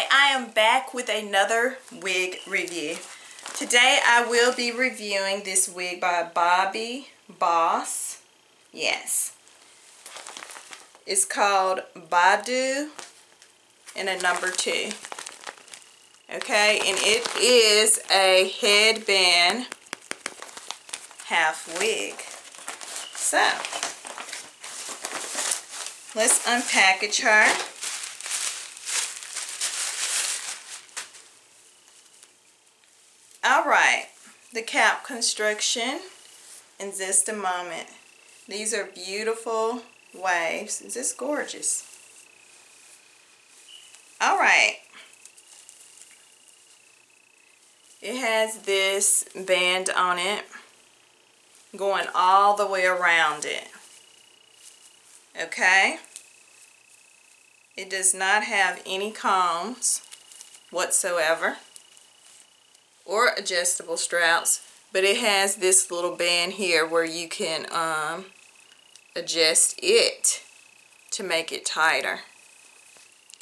Hi, I am back with another wig review. Today I will be reviewing this wig by Bobbi Boss. Yes. It's called Badu and a number 2. Okay, and it is a headband half wig. So, let's unpackage her. Alright, the cap construction in just a moment. These are beautiful waves. It's just gorgeous. Alright. It has this band on it going all the way around it. Okay? It does not have any combs whatsoever or adjustable straps, but it has this little band here where you can adjust it to make it tighter.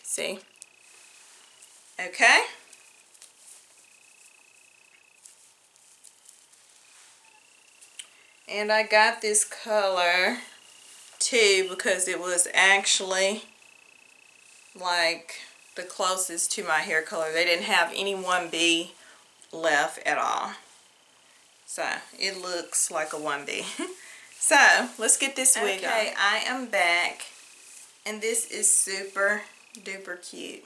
See? Okay? And I got this color too because it was actually like the closest to my hair color. They didn't have any 1B left at all. So it looks like a 1B. So let's get this wig on. Okay, I am back and this is super duper cute.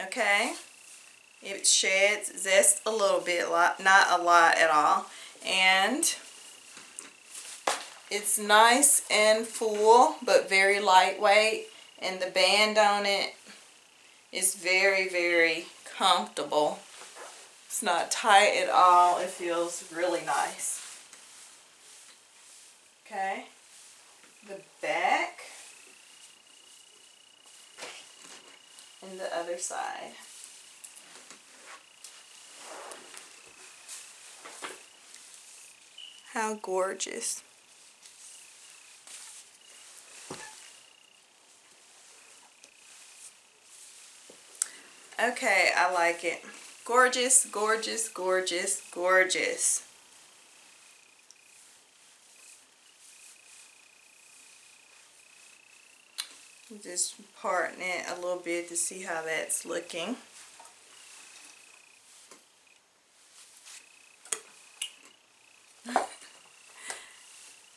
Okay, it sheds just a little bit, not a lot at all, and it's nice and full but very lightweight, and the band on it is very, very comfortable. It's not tight at all. It feels really nice. Okay, the back and the other side. How gorgeous. Okay, I like it. Gorgeous, gorgeous, gorgeous, gorgeous. Just parting it a little bit to see how that's looking.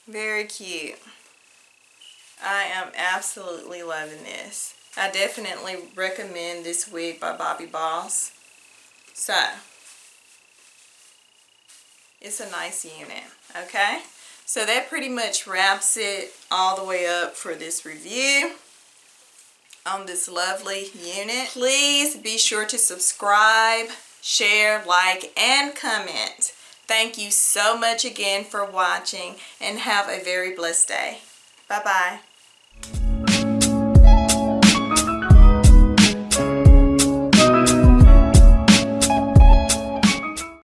Very cute. I am absolutely loving this. I definitely recommend this wig by Bobbi Boss. So, it's a nice unit, okay? So that pretty much wraps it all the way up for this review on this lovely unit. Please be sure to subscribe, share, like, and comment. Thank you so much again for watching and have a very blessed day. Bye-bye.